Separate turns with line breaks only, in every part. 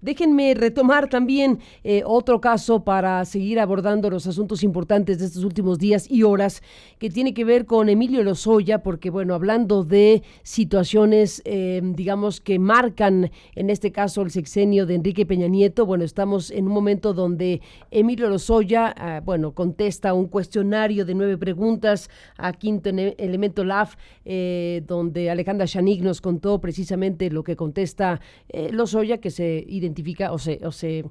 Déjenme retomar también otro caso para seguir abordando los asuntos importantes de estos últimos días y horas, que tiene que ver con Emilio Lozoya, porque bueno, hablando de situaciones, digamos, que marcan en este caso el sexenio de Enrique Peña Nieto, bueno, estamos en un momento donde Emilio Lozoya, contesta un cuestionario de 9 preguntas a Quinto Elemento Lab, donde Alejandra Shanik nos contó precisamente lo que contesta Lozoya, que se identifica o se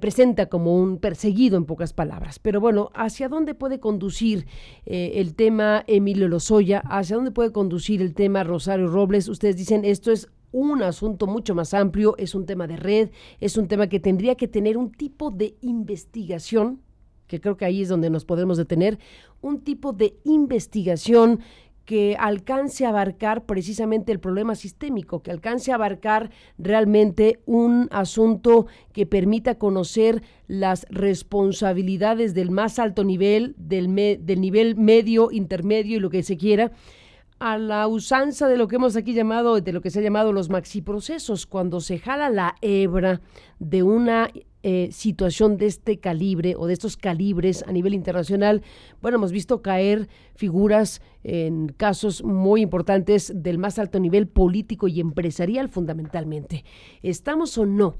presenta como un perseguido, en pocas palabras. Pero bueno, ¿hacia dónde puede conducir el tema Emilio Lozoya? ¿Hacia dónde puede conducir el tema Rosario Robles? Ustedes dicen, esto es un asunto mucho más amplio, es un tema de red, es un tema que tendría que tener un tipo de investigación, que creo que ahí es donde nos podemos detener, un tipo de investigación que alcance a abarcar precisamente el problema sistémico, que alcance a abarcar realmente un asunto que permita conocer las responsabilidades del más alto nivel, del nivel medio, intermedio y lo que se quiera, a la usanza de lo que hemos aquí llamado, de lo que se ha llamado los maxiprocesos, cuando se jala la hebra de una situación de este calibre o de estos calibres a nivel internacional. Bueno, hemos visto caer figuras en casos muy importantes del más alto nivel político y empresarial fundamentalmente. ¿Estamos o no?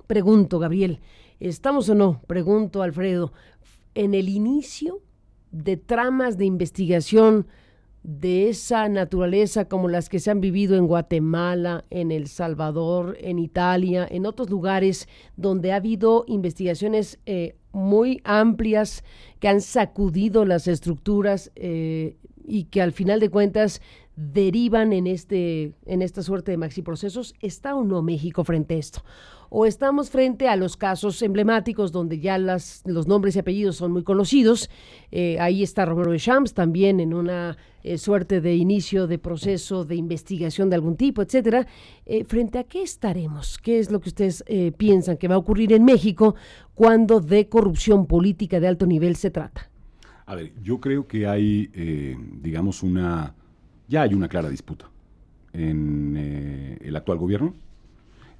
Pregunto, Gabriel. ¿Estamos o no? Pregunto, Alfredo. En el inicio de tramas de investigación de esa naturaleza como las que se han vivido en Guatemala, en El Salvador, en Italia, en otros lugares donde ha habido investigaciones muy amplias que han sacudido las estructuras y que al final de cuentas derivan en esta suerte de maxiprocesos. ¿Está o no México frente a esto? ¿O estamos frente a los casos emblemáticos donde ya los nombres y apellidos son muy conocidos? Ahí está Romero de Champs también en una suerte de inicio de proceso de investigación de algún tipo, etcétera. ¿Frente a qué estaremos? ¿Qué es lo que ustedes piensan que va a ocurrir en México cuando de corrupción política de alto nivel se trata?
A ver, yo creo que hay, ya hay una clara disputa en el actual gobierno,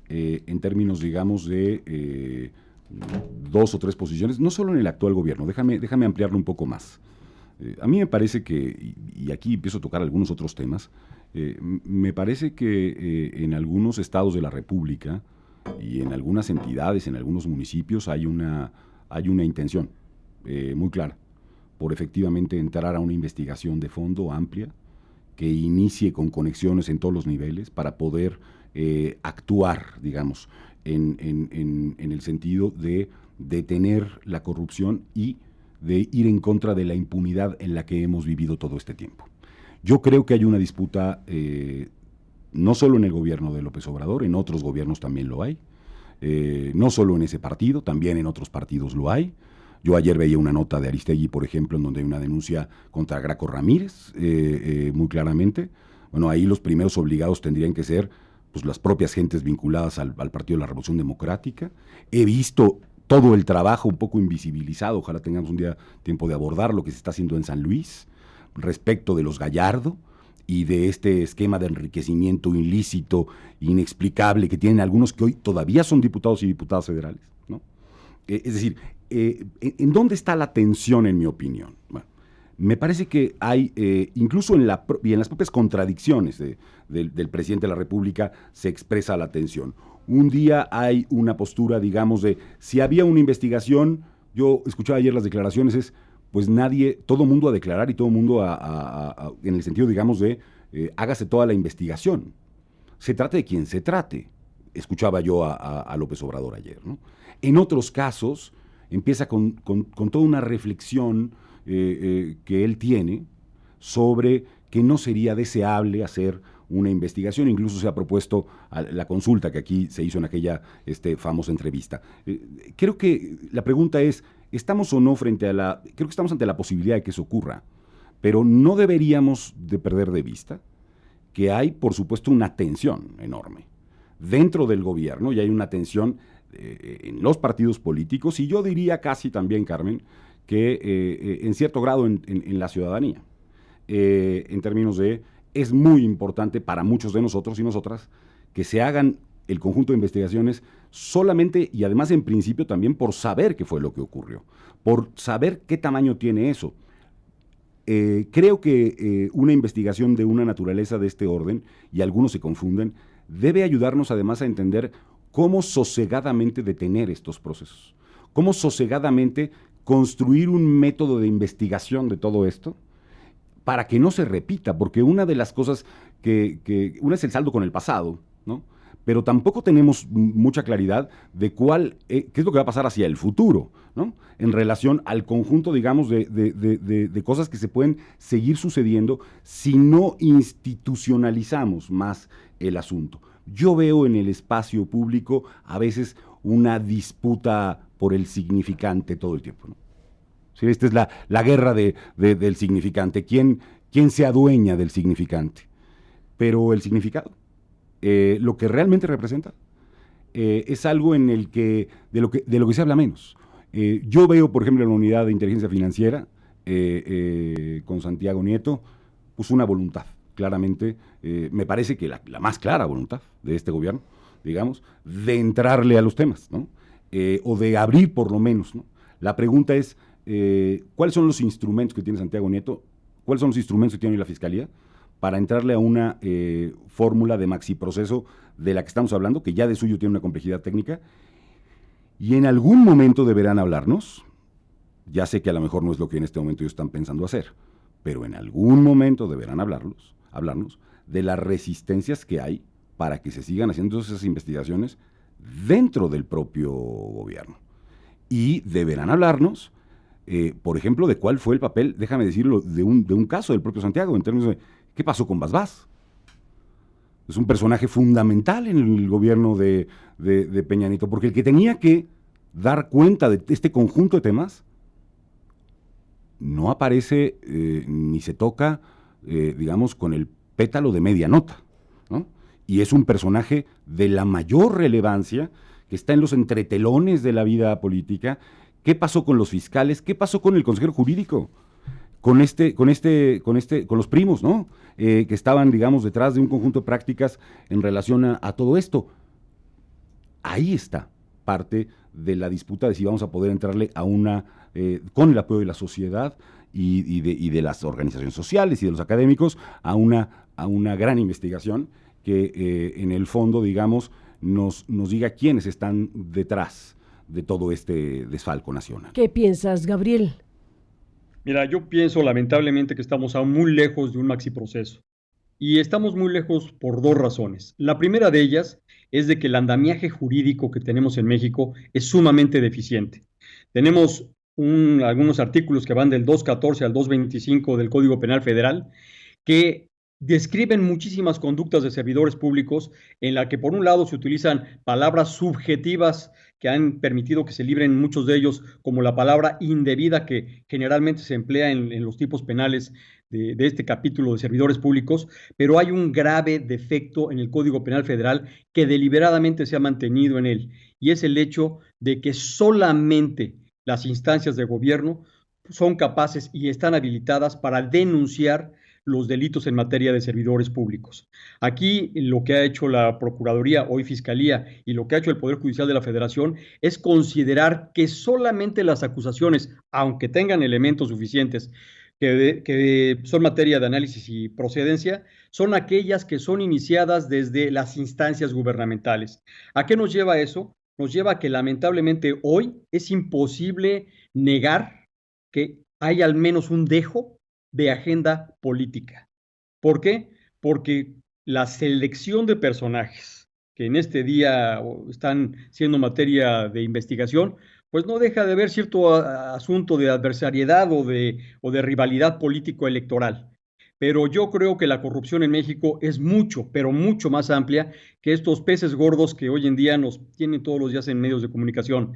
en términos, digamos, de 2 o 3 posiciones, no solo en el actual gobierno, déjame ampliarlo un poco más. A mí me parece que, y aquí empiezo a tocar algunos otros temas, me parece que en algunos estados de la República y en algunas entidades, en algunos municipios, hay una intención muy clara por efectivamente entrar a una investigación de fondo amplia que inicie con conexiones en todos los niveles para poder actuar, digamos, en el sentido de detener la corrupción y de ir en contra de la impunidad en la que hemos vivido todo este tiempo. Yo creo que hay una disputa no solo en el gobierno de López Obrador, en otros gobiernos también lo hay, no solo en ese partido, también en otros partidos lo hay. Yo ayer veía una nota de Aristegui, por ejemplo, en donde hay una denuncia contra Graco Ramírez, muy claramente. Bueno, ahí los primeros obligados tendrían que ser pues, las propias gentes vinculadas al Partido de la Revolución Democrática. He visto todo el trabajo un poco invisibilizado, ojalá tengamos un día tiempo de abordar lo que se está haciendo en San Luis, respecto de los Gallardo y de este esquema de enriquecimiento ilícito, inexplicable, que tienen algunos que hoy todavía son diputados y diputadas federales, ¿no? Es decir, ¿en dónde está la tensión, en mi opinión? Bueno, me parece que hay, incluso en las propias contradicciones del presidente de la República, se expresa la tensión. Un día hay una postura, digamos, de si había una investigación, yo escuchaba ayer las declaraciones, pues todo mundo a declarar y todo mundo en el sentido, digamos, de hágase toda la investigación. Se trate de quien se trate, escuchaba yo a López Obrador ayer, ¿no? En otros casos, empieza con toda una reflexión que él tiene sobre que no sería deseable hacer una investigación, incluso se ha propuesto la consulta que aquí se hizo en aquella famosa entrevista. Creo que la pregunta es, ¿estamos o no creo que estamos ante la posibilidad de que eso ocurra, pero no deberíamos de perder de vista que hay, por supuesto, una tensión enorme dentro del gobierno y hay una tensión en los partidos políticos y yo diría casi también, Carmen, que en cierto grado en la ciudadanía, en términos de es muy importante para muchos de nosotros y nosotras que se hagan el conjunto de investigaciones solamente y además en principio también por saber qué fue lo que ocurrió, por saber qué tamaño tiene eso. Creo que una investigación de una naturaleza de este orden, y algunos se confunden, debe ayudarnos además a entender cómo sosegadamente detener estos procesos, cómo sosegadamente construir un método de investigación de todo esto para que no se repita, porque una de las cosas una es el saldo con el pasado, ¿no? Pero tampoco tenemos mucha claridad de qué es lo que va a pasar hacia el futuro, ¿no? En relación al conjunto, digamos, de cosas que se pueden seguir sucediendo si no institucionalizamos más el asunto. Yo veo en el espacio público a veces una disputa por el significante todo el tiempo, ¿no? Sí, esta es la guerra del significante. ¿Quién se adueña del significante? Pero el significado, lo que realmente representa, es algo en el que de lo que se habla menos. Yo veo, por ejemplo, en la unidad de inteligencia financiera, con Santiago Nieto, pues una voluntad, claramente, me parece que la más clara voluntad de este gobierno, digamos, de entrarle a los temas, ¿no? O de abrir por lo menos, ¿no? La pregunta es, ¿cuáles son los instrumentos que tiene Santiago Nieto? ¿Cuáles son los instrumentos que tiene la Fiscalía para entrarle a una fórmula de maxiproceso de la que estamos hablando, que ya de suyo tiene una complejidad técnica? Y en algún momento deberán hablarnos, ya sé que a lo mejor no es lo que en este momento ellos están pensando hacer, pero en algún momento deberán hablarnos de las resistencias que hay para que se sigan haciendo esas investigaciones dentro del propio gobierno. Y deberán hablarnos, por ejemplo, de cuál fue el papel, déjame decirlo, de un caso del propio Santiago, en términos de qué pasó con Bas. Es un personaje fundamental en el gobierno de Peña Nieto, porque el que tenía que dar cuenta de este conjunto de temas no aparece ni se toca, digamos, con el pétalo de media nota, ¿no? Y es un personaje de la mayor relevancia que está en los entretelones de la vida política. ¿Qué pasó con los fiscales? ¿Qué pasó con el consejero jurídico? Con los primos, ¿no? Que estaban, digamos, detrás de un conjunto de prácticas en relación a todo esto. Ahí está parte de la disputa de si vamos a poder entrarle a con el apoyo de la sociedad y de las organizaciones sociales y de los académicos, a una gran investigación que en el fondo, digamos, nos diga quiénes están detrás de todo este desfalco nacional.
¿Qué piensas, Gabriel?
Mira, yo pienso lamentablemente que estamos aún muy lejos de un maxiproceso. Y estamos muy lejos por dos razones. La primera de ellas es de que el andamiaje jurídico que tenemos en México es sumamente deficiente. Tenemos algunos artículos que van del 214 al 225 del Código Penal Federal que describen muchísimas conductas de servidores públicos en la que por un lado se utilizan palabras subjetivas que han permitido que se libren muchos de ellos, como la palabra indebida que generalmente se emplea en los tipos penales de este capítulo de servidores públicos, pero hay un grave defecto en el Código Penal Federal que deliberadamente se ha mantenido en él, y es el hecho de que solamente las instancias de gobierno son capaces y están habilitadas para denunciar los delitos en materia de servidores públicos. Aquí lo que ha hecho la Procuraduría, hoy Fiscalía, y lo que ha hecho el Poder Judicial de la Federación es considerar que solamente las acusaciones, aunque tengan elementos suficientes, que son materia de análisis y procedencia, son aquellas que son iniciadas desde las instancias gubernamentales. ¿A qué nos lleva eso? Nos lleva a que lamentablemente hoy es imposible negar que hay al menos un dejo de agenda política. ¿Por qué? Porque la selección de personajes que en este día están siendo materia de investigación, pues no deja de haber cierto asunto de adversariedad o de rivalidad político-electoral. Pero yo creo que la corrupción en México es mucho, pero mucho más amplia que estos peces gordos que hoy en día nos tienen todos los días en medios de comunicación.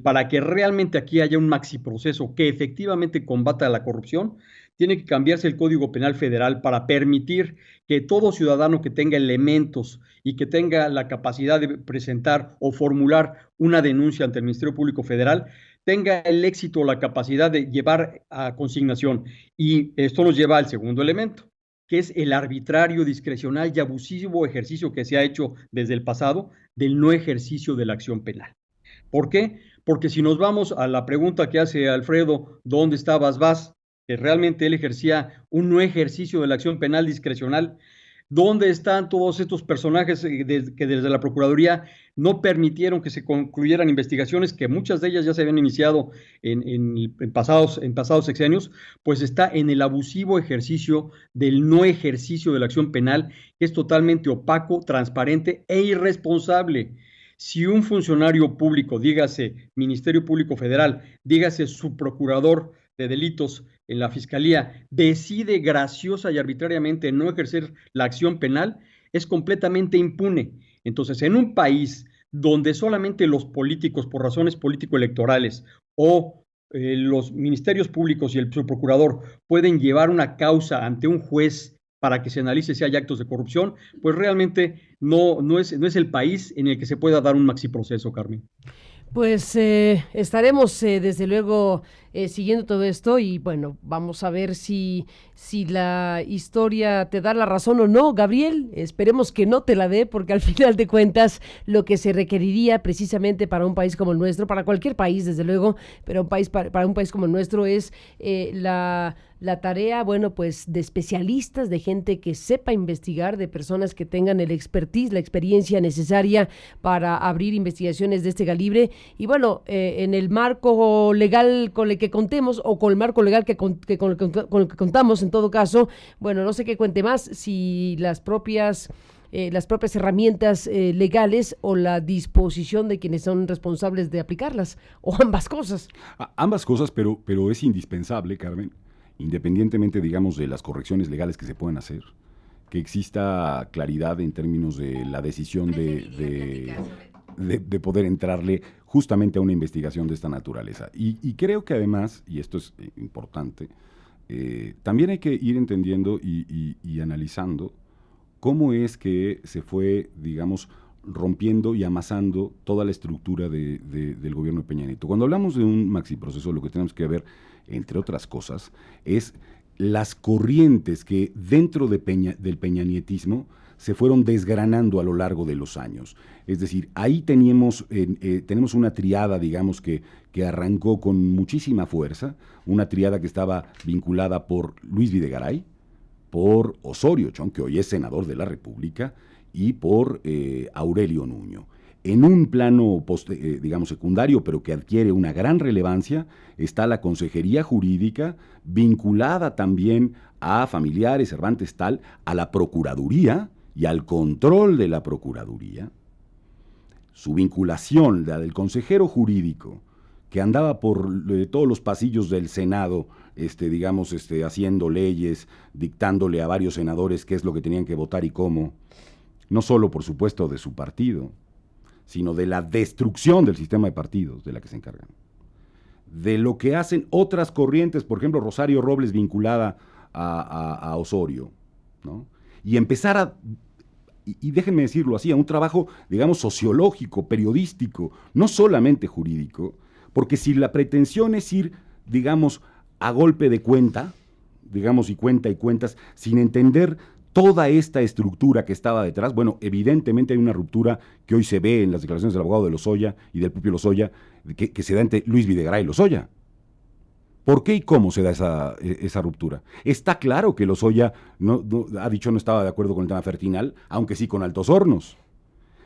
Para que realmente aquí haya un maxiproceso que efectivamente combata la corrupción, tiene que cambiarse el Código Penal Federal para permitir que todo ciudadano que tenga elementos y que tenga la capacidad de presentar o formular una denuncia ante el Ministerio Público Federal tenga el éxito o la capacidad de llevar a consignación. Y esto nos lleva al segundo elemento. que es el arbitrario, discrecional y abusivo ejercicio que se ha hecho desde el pasado del no ejercicio de la acción penal. ¿Por qué? Porque si nos vamos a la pregunta que hace Alfredo, ¿dónde estabas, Vas? Que realmente él ejercía un no ejercicio de la acción penal discrecional. ¿Dónde están todos estos personajes que desde la Procuraduría no permitieron que se concluyeran investigaciones, que muchas de ellas ya se habían iniciado en pasados sexenios? Pues está en el abusivo ejercicio del no ejercicio de la acción penal, que es totalmente opaco, transparente e irresponsable. Si un funcionario público, dígase Ministerio Público Federal, dígase su procurador de delitos en la Fiscalía, decide graciosa y arbitrariamente no ejercer la acción penal, es completamente impune. Entonces, en un país donde solamente los políticos, por razones político-electorales, o los ministerios públicos y el subprocurador pueden llevar una causa ante un juez para que se analice si hay actos de corrupción, pues realmente no es el país en el que se pueda dar un maxiproceso, Carmen.
Pues estaremos desde luego siguiendo todo esto y bueno, vamos a ver si la historia te da la razón o no, Gabriel. Esperemos que no te la dé, porque al final de cuentas lo que se requeriría precisamente para un país como el nuestro, para cualquier país desde luego, pero para un país como el nuestro es la tarea, bueno, pues de especialistas, de gente que sepa investigar, de personas que tengan el expertise, la experiencia necesaria para abrir investigaciones de este calibre. Y bueno, en el marco legal con el que contemos, o con el marco legal con el que contamos, en todo caso, bueno, no sé qué cuente más, si las propias herramientas legales o la disposición de quienes son responsables de aplicarlas, o ambas cosas.
Ambas cosas, pero es indispensable, Carmen, independientemente, digamos, de las correcciones legales que se pueden hacer, que exista claridad en términos de la decisión de poder entrarle justamente a una investigación de esta naturaleza. Y creo que además, y esto es importante, también hay que ir entendiendo y analizando cómo es que se fue, digamos, rompiendo y amasando toda la estructura del gobierno de Peña Nieto. Cuando hablamos de un maxiproceso, lo que tenemos que ver, entre otras cosas, es las corrientes que dentro del peñanietismo se fueron desgranando a lo largo de los años. Es decir, ahí tenemos una triada, digamos, que arrancó con muchísima fuerza, una triada que estaba vinculada por Luis Videgaray, por Osorio Chong, que hoy es senador de la República, y por Aurelio Nuño. En un plano, digamos, secundario, pero que adquiere una gran relevancia, está la Consejería Jurídica, vinculada también a familiares, Cervantes, tal, a la Procuraduría y al control de la Procuraduría. Su vinculación, la del consejero jurídico, que andaba por todos los pasillos del Senado, digamos, haciendo leyes, dictándole a varios senadores qué es lo que tenían que votar y cómo, no solo, por supuesto, de su partido, sino de la destrucción del sistema de partidos de la que se encargan. De lo que hacen otras corrientes, por ejemplo, Rosario Robles vinculada a Osorio, ¿no? Y empezar y déjenme decirlo así, a un trabajo, digamos, sociológico, periodístico, no solamente jurídico, porque si la pretensión es ir, digamos, a golpe de cuenta, digamos, y cuentas, sin entender toda esta estructura que estaba detrás, bueno, evidentemente hay una ruptura que hoy se ve en las declaraciones del abogado de Lozoya y del propio Lozoya, que se da entre Luis Videgaray y Lozoya. ¿Por qué y cómo se da esa ruptura? Está claro que Lozoya ha dicho no estaba de acuerdo con el tema Fertinal, aunque sí con Altos Hornos.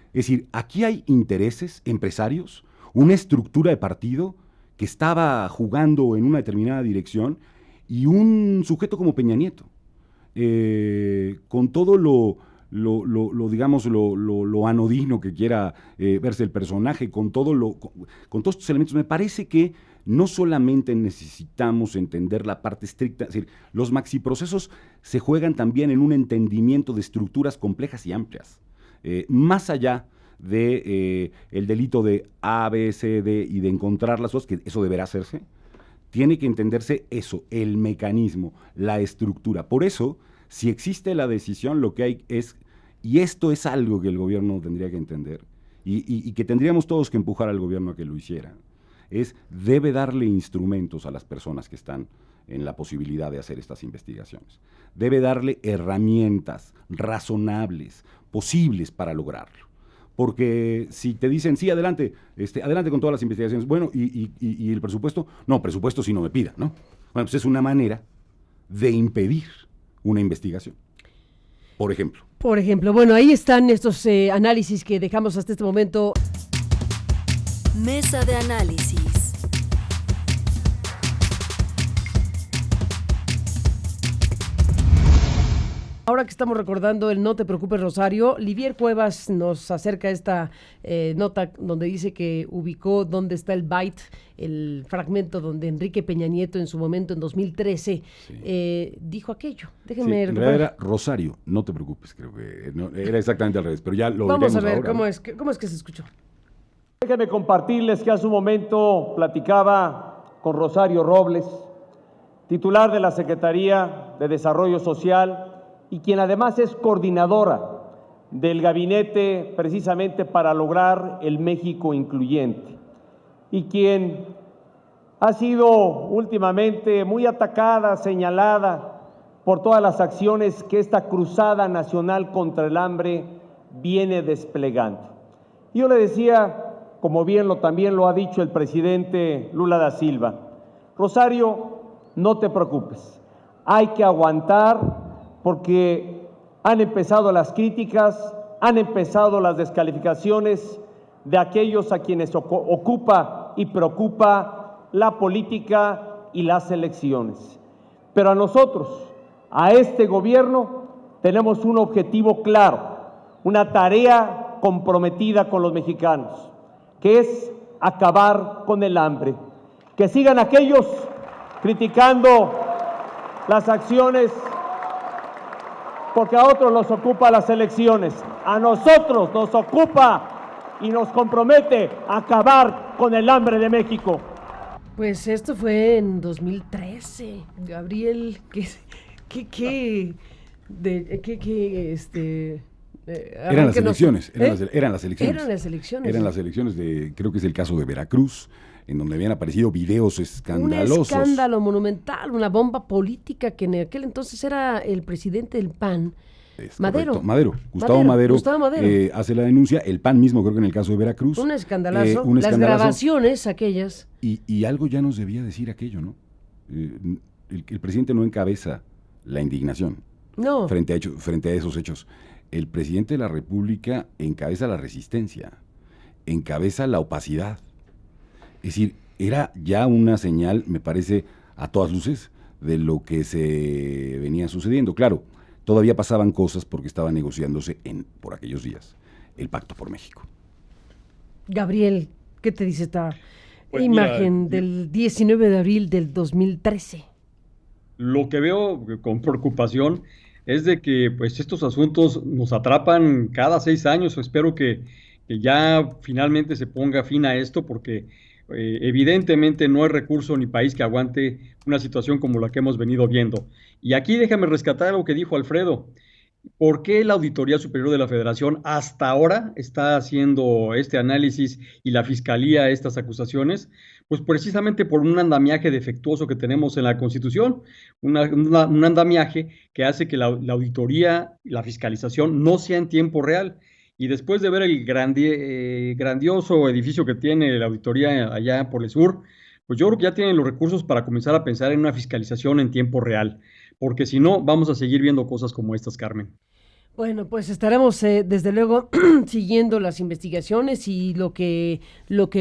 Es decir, aquí hay intereses empresarios, una estructura de partido que estaba jugando en una determinada dirección y un sujeto como Peña Nieto. Con todo digamos, lo anodino que quiera verse el personaje, con todos estos elementos, me parece que no solamente necesitamos entender la parte estricta, es decir, los maxiprocesos se juegan también en un entendimiento de estructuras complejas y amplias, más allá de el delito de A, B, C, D y de encontrar las cosas, que eso deberá hacerse. Tiene que entenderse eso, el mecanismo, la estructura. Por eso, si existe la decisión, lo que hay es, y esto es algo que el gobierno tendría que entender, y que tendríamos todos que empujar al gobierno a que lo hiciera, debe darle instrumentos a las personas que están en la posibilidad de hacer estas investigaciones. Debe darle herramientas razonables, posibles para lograrlo. Porque si te dicen, sí, adelante, adelante con todas las investigaciones, bueno, y el presupuesto, no, presupuesto si no me pida, ¿no? Bueno, pues es una manera de impedir una investigación, por ejemplo.
Por ejemplo, bueno, ahí están estos análisis que dejamos hasta este momento.
Mesa de análisis.
Ahora que estamos recordando el No te preocupes, Rosario, Livier Cuevas nos acerca esta nota donde dice que ubicó dónde está el byte, el fragmento donde Enrique Peña Nieto en su momento, en 2013, dijo aquello. Déjenme
recuperar. Era Rosario, no te preocupes, creo que no, era exactamente al revés, pero ya lo
Vamos a ver
ahora.
cómo es que se escuchó.
Déjenme compartirles que hace un momento platicaba con Rosario Robles, titular de la Secretaría de Desarrollo Social, y quien además es coordinadora del gabinete precisamente para lograr el México incluyente, y quien ha sido últimamente muy atacada, señalada por todas las acciones que esta cruzada nacional contra el hambre viene desplegando. Yo le decía, como también lo ha dicho el presidente Lula da Silva, Rosario, no te preocupes, hay que aguantar, porque han empezado las críticas, han empezado las descalificaciones de aquellos a quienes ocupa y preocupa la política y las elecciones. Pero a nosotros, a este gobierno, tenemos un objetivo claro, una tarea comprometida con los mexicanos, que es acabar con el hambre. Que sigan aquellos criticando las acciones, porque a otros nos ocupa las elecciones, a nosotros nos ocupa y nos compromete a acabar con el hambre de México.
Pues esto fue en 2013, Gabriel,
eran las elecciones, eran las elecciones creo que es el caso de Veracruz, en donde habían aparecido videos escandalosos.
Un escándalo monumental, una bomba política que en aquel entonces era el presidente del PAN, Gustavo Madero.
Hace la denuncia, el PAN mismo creo que en el caso de Veracruz.
Un escandalazo, las grabaciones aquellas.
Y algo ya nos debía decir aquello, ¿no? El presidente no encabeza la indignación frente a esos hechos. El presidente de la República encabeza la resistencia, encabeza la opacidad. Es decir, era ya una señal, me parece, a todas luces, de lo que se venía sucediendo. Claro, todavía pasaban cosas porque estaba negociándose por aquellos días el Pacto por México.
Gabriel, ¿qué te dice esta imagen del 19 de abril del 2013?
Lo que veo con preocupación es de que pues estos asuntos nos atrapan cada 6 años. Espero que ya finalmente se ponga fin a esto, porque evidentemente no hay recurso ni país que aguante una situación como la que hemos venido viendo. Y aquí déjame rescatar algo que dijo Alfredo. ¿Por qué la Auditoría Superior de la Federación hasta ahora está haciendo este análisis y la Fiscalía estas acusaciones? Pues precisamente por un andamiaje defectuoso que tenemos en la Constitución, un andamiaje que hace que la auditoría y la fiscalización no sea en tiempo real. Y después de ver el grandioso edificio que tiene la auditoría allá por el sur, pues yo creo que ya tienen los recursos para comenzar a pensar en una fiscalización en tiempo real, porque si no, vamos a seguir viendo cosas como estas, Carmen.
Bueno, pues estaremos desde luego siguiendo las investigaciones y lo que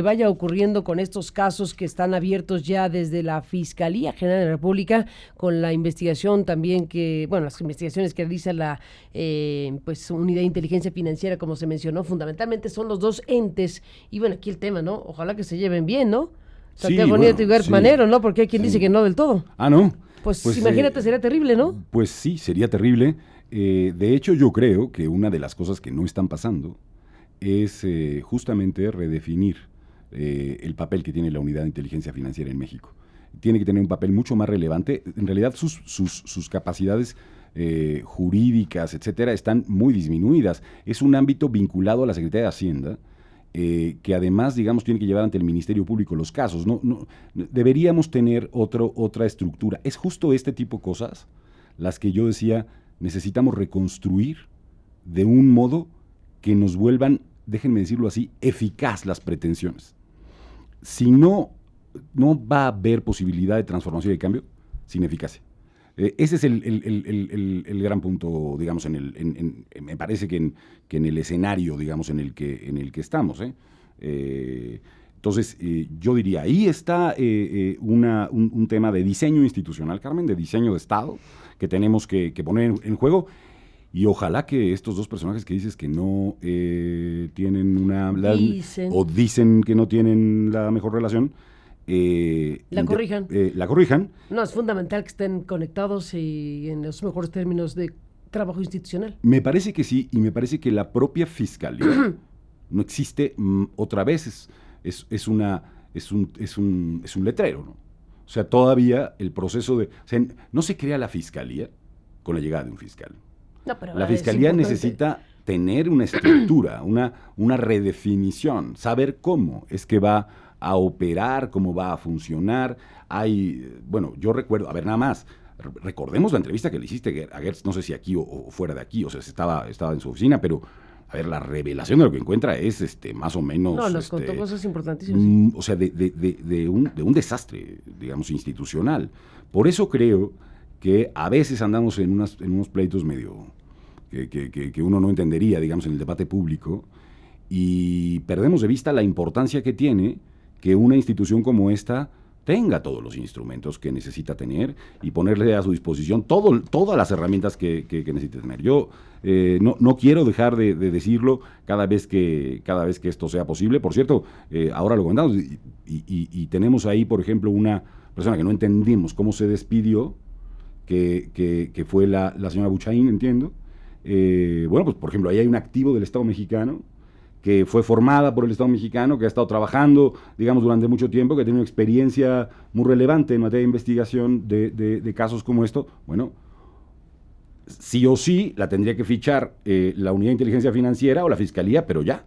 vaya ocurriendo con estos casos que están abiertos ya desde la Fiscalía General de la República, con la investigación también las investigaciones que realiza la Unidad de Inteligencia Financiera, como se mencionó, fundamentalmente son los dos entes. Y bueno, aquí el tema, ¿no? Ojalá que se lleven bien, ¿no? Santiago Nieto y Gertz Manero, ¿no? Porque hay quien dice que no del todo.
Ah, ¿no?
Pues imagínate, sería terrible, ¿no?
Pues sí, sería terrible. De hecho, yo creo que una de las cosas que no están pasando es justamente redefinir el papel que tiene la Unidad de Inteligencia Financiera en México. Tiene que tener un papel mucho más relevante. En realidad, sus capacidades jurídicas, etcétera, están muy disminuidas. Es un ámbito vinculado a la Secretaría de Hacienda que además, digamos, tiene que llevar ante el Ministerio Público los casos. No, deberíamos tener otra estructura. Es justo este tipo de cosas las que yo decía, necesitamos reconstruir de un modo que nos vuelvan, déjenme decirlo así, eficaz las pretensiones. Si no va a haber posibilidad de transformación y de cambio sin eficacia. Ese es el gran punto, digamos, me parece que en el escenario, digamos, en el que estamos. Entonces, yo diría, ahí está un tema de diseño institucional, Carmen, de diseño de Estado, que tenemos que poner en juego, y ojalá que estos dos personajes que dices que no tienen dicen que no tienen la mejor relación,
la corrijan.
La corrijan.
No, es fundamental que estén conectados y en los mejores términos de trabajo institucional.
Me parece que sí, y me parece que la propia fiscalía no existe otra vez, es un letrero, ¿no? O sea, todavía el proceso o sea, no se crea la fiscalía con la llegada de un fiscal.
No, pero
la fiscalía necesita tener una estructura, una redefinición, saber cómo es que va a operar, cómo va a funcionar. Yo recuerdo, a ver, nada más, recordemos la entrevista que le hiciste a Gertz, no sé si aquí o fuera de aquí, o sea, estaba en su oficina, pero, a ver, la revelación de lo que encuentra es más o menos...
No, nos contó cosas importantísimas.
O sea, de un desastre, digamos, institucional. Por eso creo que a veces andamos en unos pleitos medio... Que uno no entendería, digamos, en el debate público, y perdemos de vista la importancia que tiene que una institución como esta tenga todos los instrumentos que necesita tener y ponerle a su disposición todas las herramientas que necesite tener. Yo no quiero dejar de decirlo cada vez que esto sea posible. Por cierto, ahora lo comentamos, y tenemos ahí, por ejemplo, una persona que no entendimos cómo se despidió, que fue la señora Buchaín, entiendo. Bueno, pues por ejemplo, ahí hay un activo del Estado mexicano que fue formada por el Estado mexicano, que ha estado trabajando, digamos, durante mucho tiempo, que tiene una experiencia muy relevante en materia de investigación de casos como esto. Bueno, sí o sí la tendría que fichar la Unidad de Inteligencia Financiera o la Fiscalía, pero ya.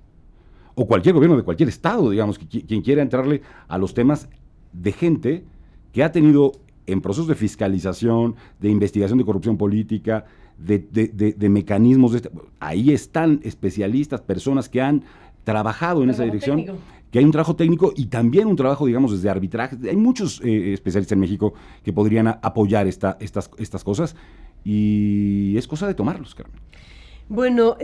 O cualquier gobierno de cualquier estado, digamos, quien quiera entrarle a los temas de gente que ha tenido en procesos de fiscalización, de investigación de corrupción política, de mecanismos ahí están especialistas, personas que han trabajado en esa dirección, técnico. Que hay un trabajo técnico y también un trabajo, digamos, desde arbitraje. Hay muchos especialistas en México que podrían apoyar estas cosas, y es cosa de tomarlos, Carmen.
Bueno,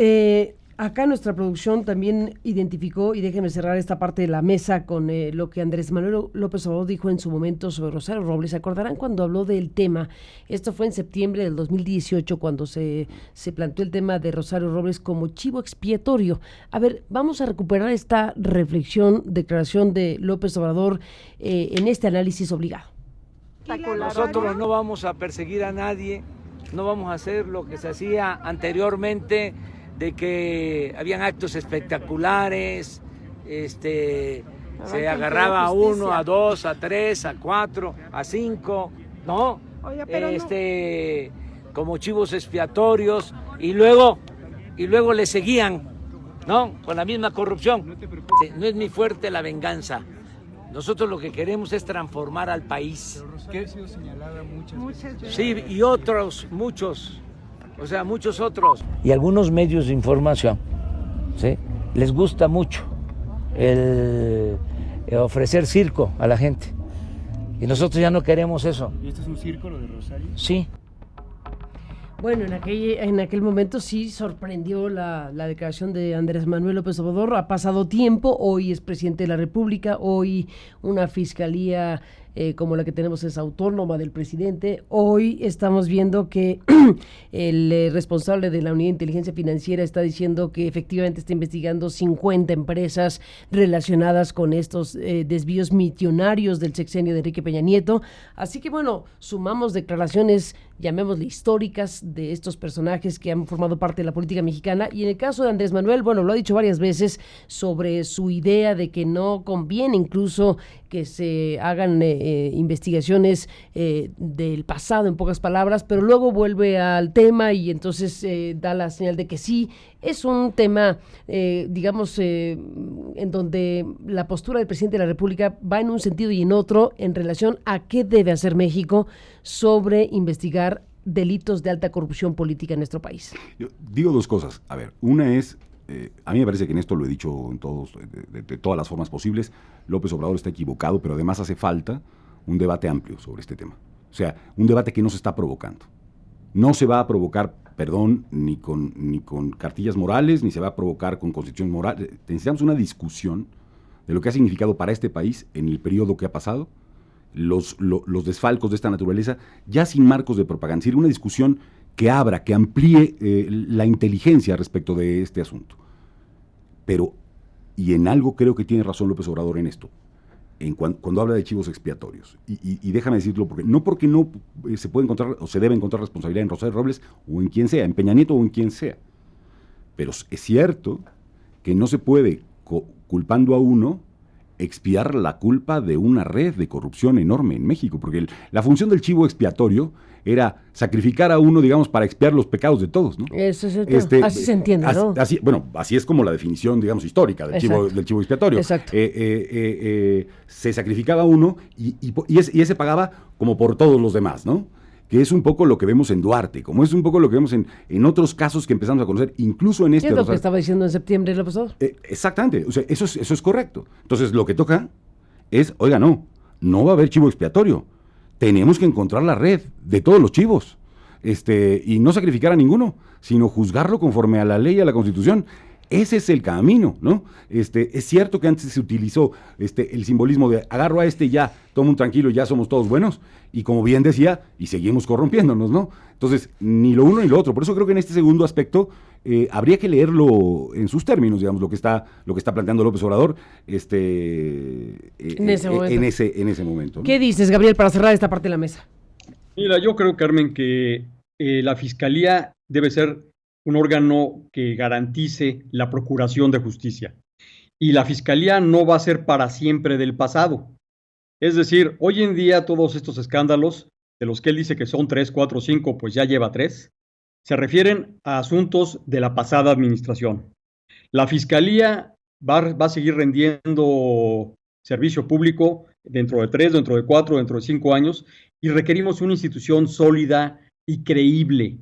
acá nuestra producción también identificó, y déjenme cerrar esta parte de la mesa con lo que Andrés Manuel López Obrador dijo en su momento sobre Rosario Robles. ¿Se acordarán cuando habló del tema? Esto fue en septiembre del 2018, cuando se planteó el tema de Rosario Robles como chivo expiatorio. A ver, vamos a recuperar esta reflexión, declaración de López Obrador en este análisis obligado.
Nosotros no vamos a perseguir a nadie, no vamos a hacer lo que se hacía anteriormente, de que habían actos espectaculares, se agarraba a 1, a 2, a 3, a 4, a 5, ¿no? Oye, pero como chivos expiatorios, y luego le seguían, ¿no? Con la misma corrupción. No te preocupes. No es mi fuerte la venganza. Nosotros lo que queremos es transformar al país.
¿Qué ha sido señalada muchas veces?
Sí, y otros, muchos. O sea, muchos otros. Y algunos medios de información, ¿sí?, les gusta mucho el ofrecer circo a la gente. Y nosotros ya no queremos eso.
¿Y esto es un circo, lo de Rosario?
Sí.
Bueno, en aquel momento sí sorprendió la declaración de Andrés Manuel López Obrador. Ha pasado tiempo, hoy es presidente de la República, hoy una fiscalía como la que tenemos es autónoma del presidente. Hoy estamos viendo que el responsable de la Unidad de Inteligencia Financiera está diciendo que efectivamente está investigando 50 empresas relacionadas con estos desvíos millonarios del sexenio de Enrique Peña Nieto. Así que bueno, sumamos declaraciones, llamémosle históricas, de estos personajes que han formado parte de la política mexicana. Y en el caso de Andrés Manuel, bueno, lo ha dicho varias veces sobre su idea de que no conviene incluso que se hagan investigaciones del pasado, en pocas palabras, pero luego vuelve al tema y entonces da la señal de que sí, es un tema, digamos, en donde la postura del presidente de la República va en un sentido y en otro en relación a qué debe hacer México sobre investigar delitos de alta corrupción política en nuestro país.
Yo digo dos cosas. A ver, una es, a mí me parece que en esto lo he dicho en de todas las formas posibles, López Obrador está equivocado, pero además hace falta un debate amplio sobre este tema. O sea, un debate que no se está provocando. No se va a provocar, perdón, ni con cartillas morales, ni se va a provocar con constitución moral. Necesitamos una discusión de lo que ha significado para este país en el periodo que ha pasado, los desfalcos de esta naturaleza, ya sin marcos de propaganda. Es decir, una discusión que abra, que amplíe la inteligencia respecto de este asunto. Pero, y en algo creo que tiene razón López Obrador en esto, cuando habla de chivos expiatorios. Y déjame decirlo, porque no se puede encontrar o se debe encontrar responsabilidad en Rosario Robles o en quien sea, en Peña Nieto o en quien sea. Pero es cierto que no se puede, culpando a uno, expiar la culpa de una red de corrupción enorme en México, porque la función del chivo expiatorio era sacrificar a uno, digamos, para expiar los pecados de todos, ¿no?
Eso es así se entiende, ¿no?
Así es como la definición, digamos, histórica del chivo expiatorio.
Exacto.
Se sacrificaba uno y ese pagaba como por todos los demás, ¿no? Que es un poco lo que vemos en Duarte, como es un poco lo que vemos en otros casos que empezamos a conocer, incluso en este...
Es lo que estaba diciendo en septiembre el pasado.
Exactamente, o sea, eso es correcto. Entonces, lo que toca es, oiga, no va a haber chivo expiatorio. Tenemos que encontrar la red de todos los chivos, y no sacrificar a ninguno, sino juzgarlo conforme a la ley y a la Constitución. Ese es el camino, ¿no? Es cierto que antes se utilizó el simbolismo de agarro a ya, tomo un tranquilo y ya somos todos buenos. Y como bien decía, y seguimos corrompiéndonos, ¿no? Entonces, ni lo uno ni lo otro. Por eso creo que en este segundo aspecto habría que leerlo en sus términos, digamos, lo que está planteando López Obrador en ese momento, ¿no?
¿Qué dices, Gabriel, para cerrar esta parte de la mesa?
Mira, yo creo, Carmen, que la Fiscalía debe ser un órgano que garantice la procuración de justicia. Y la Fiscalía no va a ser para siempre del pasado. Es decir, hoy en día todos estos escándalos, de los que él dice que son 3, 4, 5, pues ya lleva 3, se refieren a asuntos de la pasada administración. La Fiscalía va a seguir rendiendo servicio público dentro de 3, dentro de 4, dentro de 5 años, y requerimos una institución sólida y creíble.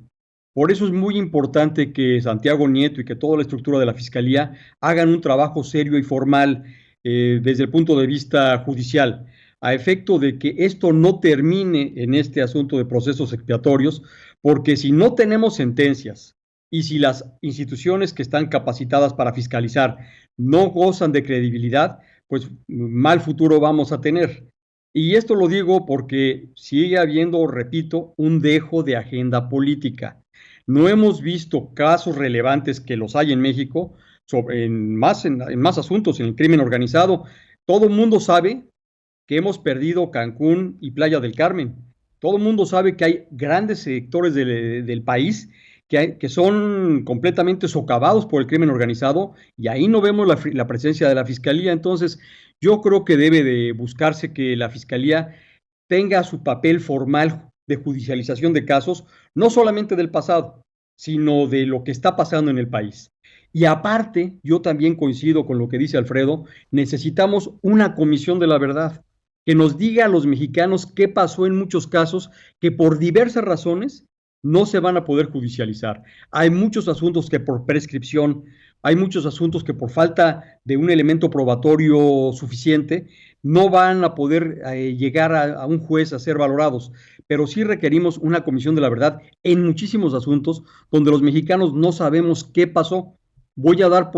Por eso es muy importante que Santiago Nieto y que toda la estructura de la Fiscalía hagan un trabajo serio y formal desde el punto de vista judicial, a efecto de que esto no termine en este asunto de procesos expiatorios, porque si no tenemos sentencias y si las instituciones que están capacitadas para fiscalizar no gozan de credibilidad, pues mal futuro vamos a tener. Y esto lo digo porque sigue habiendo, repito, un dejo de agenda política. No hemos visto casos relevantes que los hay en México en más asuntos, en el crimen organizado. Todo el mundo sabe que hemos perdido Cancún y Playa del Carmen. Todo el mundo sabe que hay grandes sectores del país que son completamente socavados por el crimen organizado y ahí no vemos la presencia de la Fiscalía. Entonces, yo creo que debe de buscarse que la Fiscalía tenga su papel formal de judicialización de casos, no solamente del pasado, sino de lo que está pasando en el país. Y aparte, yo también coincido con lo que dice Alfredo, necesitamos una comisión de la verdad, que nos diga a los mexicanos qué pasó en muchos casos que por diversas razones no se van a poder judicializar. Hay muchos asuntos que por prescripción, hay muchos asuntos que por falta de un elemento probatorio suficiente no van a poder llegar a un juez a ser valorados, pero sí requerimos una comisión de la verdad en muchísimos asuntos donde los mexicanos no sabemos qué pasó. Voy a dar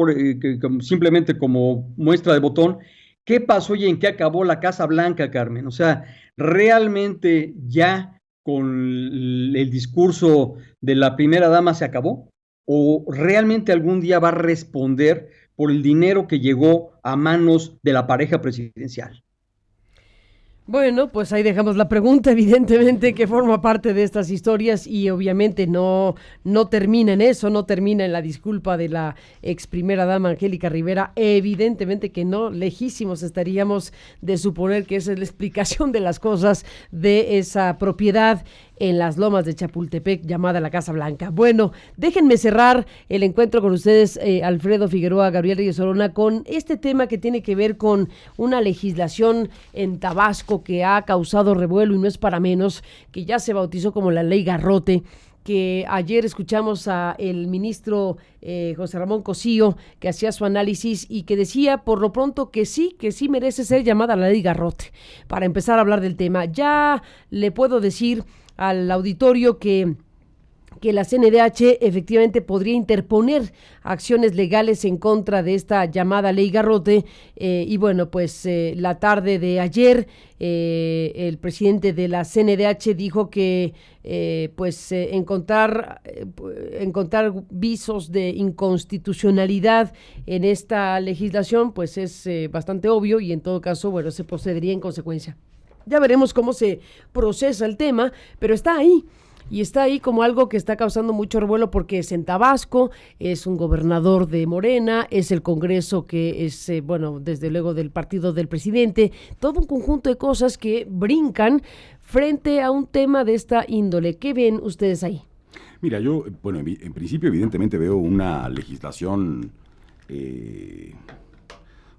simplemente como muestra de botón, ¿qué pasó y en qué acabó la Casa Blanca, Carmen? O sea, realmente ya con el discurso de la primera dama se acabó, o realmente algún día va a responder por el dinero que llegó a manos de la pareja presidencial.
Bueno, pues ahí dejamos la pregunta, evidentemente que forma parte de estas historias y obviamente no termina en eso, no termina en la disculpa de la ex primera dama Angélica Rivera, evidentemente que no, lejísimos estaríamos de suponer que esa es la explicación de las cosas de esa propiedad en las lomas de Chapultepec llamada la Casa Blanca. Bueno, déjenme cerrar el encuentro con ustedes, Alfredo Figueroa, Gabriel Reyes Orona, con este tema que tiene que ver con una legislación en Tabasco que ha causado revuelo y no es para menos, que ya se bautizó como la Ley Garrote, que ayer escuchamos a el ministro José Ramón Cosío, que hacía su análisis y que decía por lo pronto que sí merece ser llamada la Ley Garrote, para empezar a hablar del tema. Ya le puedo decir al auditorio que la CNDH efectivamente podría interponer acciones legales en contra de esta llamada Ley Garrote, y bueno, pues la tarde de ayer el presidente de la CNDH dijo que encontrar visos de inconstitucionalidad en esta legislación pues es bastante obvio y en todo caso, bueno, se procedería en consecuencia. Ya veremos cómo se procesa el tema, pero está ahí. Y está ahí como algo que está causando mucho revuelo porque es en Tabasco, es un gobernador de Morena, es el Congreso que es, desde luego del partido del presidente, todo un conjunto de cosas que brincan frente a un tema de esta índole. ¿Qué ven ustedes ahí?
Mira, yo, en principio evidentemente veo una legislación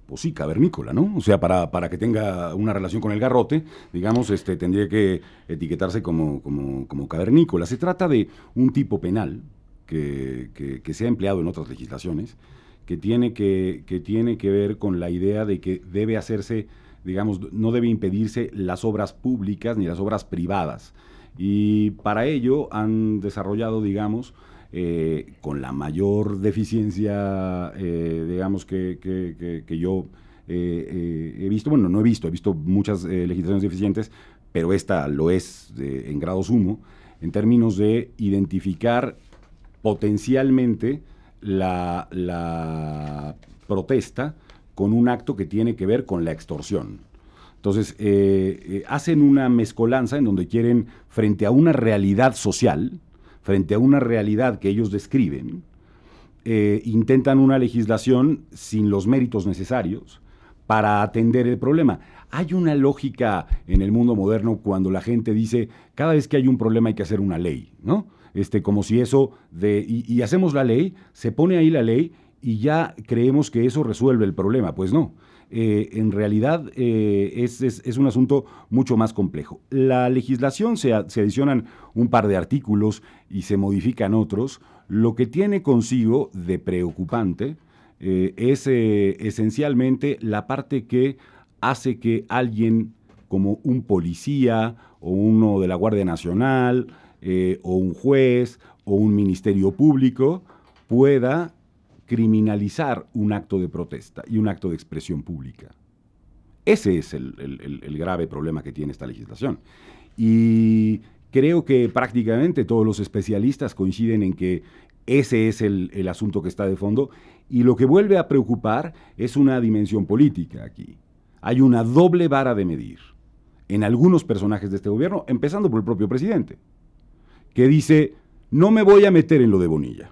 pues sí, cavernícola, ¿no? O sea, para que tenga una relación con el garrote, digamos, tendría que etiquetarse como cavernícola. Se trata de un tipo penal que se ha empleado en otras legislaciones, que tiene que ver con la idea de que debe hacerse, digamos, no debe impedirse las obras públicas ni las obras privadas. Y para ello han desarrollado, digamos, con la mayor deficiencia, digamos, que yo he visto, bueno, no he visto muchas legislaciones deficientes, pero esta lo es en grado sumo, en términos de identificar potencialmente la protesta con un acto que tiene que ver con la extorsión. Entonces, hacen una mezcolanza en donde quieren, frente a una realidad social, frente a una realidad que ellos describen, intentan una legislación sin los méritos necesarios para atender el problema. Hay una lógica en el mundo moderno cuando la gente dice, cada vez que hay un problema hay que hacer una ley, ¿no? Como si eso y hacemos la ley, se pone ahí la ley y ya creemos que eso resuelve el problema. Pues no. En realidad es un asunto mucho más complejo. La legislación se adicionan un par de artículos y se modifican otros. Lo que tiene consigo de preocupante es esencialmente la parte que hace que alguien como un policía o uno de la Guardia Nacional o un juez o un ministerio público pueda criminalizar un acto de protesta y un acto de expresión pública. Ese es el grave problema que tiene esta legislación. Y creo que prácticamente todos los especialistas coinciden en que ese es el asunto que está de fondo, y lo que vuelve a preocupar es una dimensión política aquí. Hay una doble vara de medir en algunos personajes de este gobierno, empezando por el propio presidente, que dice, no me voy a meter en lo de Bonilla.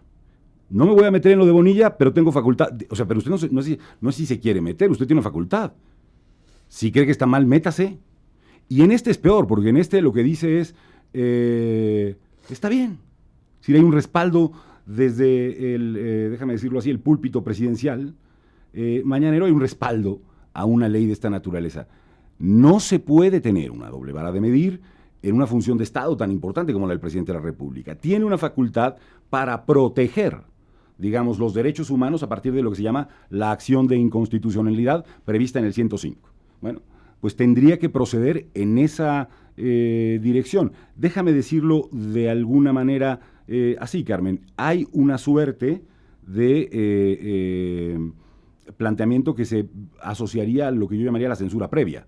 No me voy a meter en lo de Bonilla, pero tengo facultad. O sea, pero usted no es si se quiere meter, usted tiene facultad. Si cree que está mal, métase. Y en este es peor, porque en este lo que dice es, está bien. Si hay un respaldo desde déjame decirlo así, el púlpito presidencial, mañanero, hay un respaldo a una ley de esta naturaleza. No se puede tener una doble vara de medir en una función de Estado tan importante como la del presidente de la República. Tiene una facultad para proteger, digamos, los derechos humanos a partir de lo que se llama la acción de inconstitucionalidad prevista en el 105. Bueno, pues tendría que proceder en esa dirección. Déjame decirlo de alguna manera así, Carmen. Hay una suerte de planteamiento que se asociaría a lo que yo llamaría la censura previa.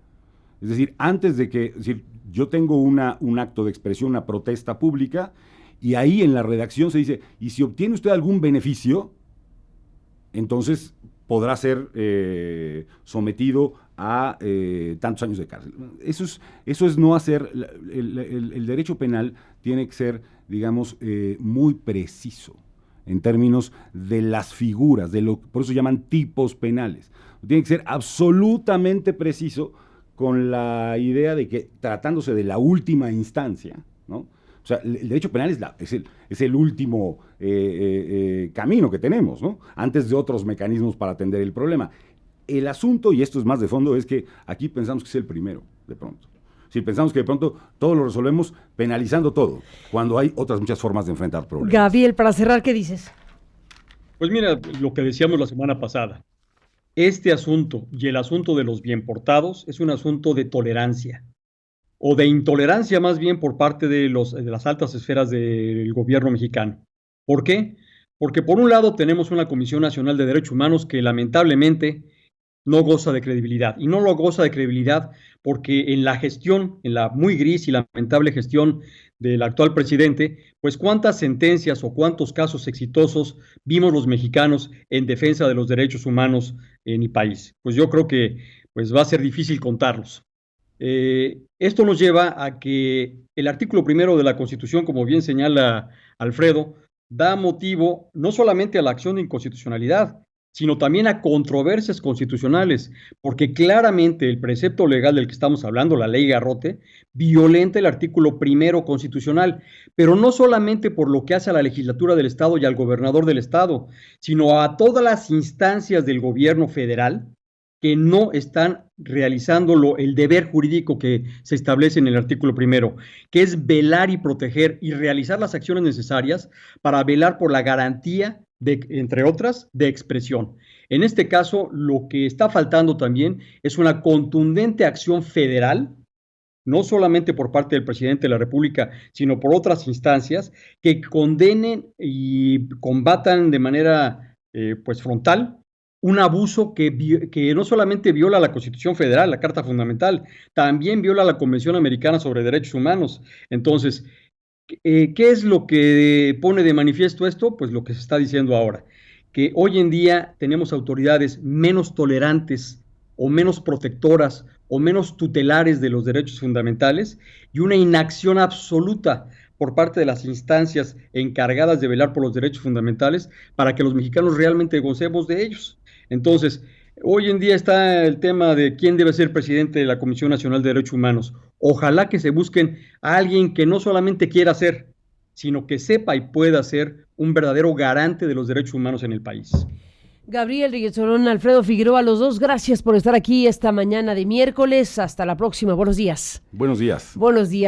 Es decir, antes de que, es decir, yo tengo un acto de expresión, una protesta pública, y ahí en la redacción se dice, y si obtiene usted algún beneficio, entonces podrá ser sometido a tantos años de cárcel. Eso es no hacer, el derecho penal tiene que ser, digamos, muy preciso en términos de las figuras, por eso llaman tipos penales. Tiene que ser absolutamente preciso con la idea de que, tratándose de la última instancia, ¿no? O sea, el derecho penal es el último camino que tenemos, ¿no? Antes de otros mecanismos para atender el problema. El asunto, y esto es más de fondo, es que aquí pensamos que es el primero, de pronto. Si pensamos que de pronto todo lo resolvemos penalizando todo, cuando hay otras muchas formas de enfrentar problemas.
Gabriel, para cerrar, ¿qué dices?
Pues mira, lo que decíamos la semana pasada. Este asunto y el asunto de los bien portados es un asunto de tolerancia, o de intolerancia más bien por parte de las altas esferas del gobierno mexicano. ¿Por qué? Porque por un lado tenemos una Comisión Nacional de Derechos Humanos que lamentablemente no goza de credibilidad, y no lo goza de credibilidad porque en la gestión, en la muy gris y lamentable gestión del actual presidente, pues cuántas sentencias o cuántos casos exitosos vimos los mexicanos en defensa de los derechos humanos en el país. Pues yo creo que pues va a ser difícil contarlos. Esto nos lleva a que el artículo 1 de la Constitución, como bien señala Alfredo, da motivo no solamente a la acción de inconstitucionalidad, sino también a controversias constitucionales, porque claramente el precepto legal del que estamos hablando, la ley Garrote, violenta el artículo 1 constitucional, pero no solamente por lo que hace a la legislatura del Estado y al gobernador del Estado, sino a todas las instancias del gobierno federal que no están realizando el deber jurídico que se establece en el artículo 1, que es velar y proteger y realizar las acciones necesarias para velar por la garantía entre otras, de expresión. En este caso, lo que está faltando también es una contundente acción federal, no solamente por parte del presidente de la República, sino por otras instancias, que condenen y combatan de manera pues frontal un abuso que no solamente viola la Constitución Federal, la Carta Fundamental, también viola la Convención Americana sobre Derechos Humanos. Entonces, ¿qué es lo que pone de manifiesto esto? Pues lo que se está diciendo ahora, que hoy en día tenemos autoridades menos tolerantes o menos protectoras o menos tutelares de los derechos fundamentales y una inacción absoluta por parte de las instancias encargadas de velar por los derechos fundamentales para que los mexicanos realmente gocemos de ellos. Entonces, hoy en día está el tema de quién debe ser presidente de la Comisión Nacional de Derechos Humanos. Ojalá que se busquen a alguien que no solamente quiera ser, sino que sepa y pueda ser un verdadero garante de los derechos humanos en el país.
Gabriel Riguezorón, Alfredo Figueroa, los dos, gracias por estar aquí esta mañana de miércoles. Hasta la próxima. Buenos días.
Buenos días.
Buenos días.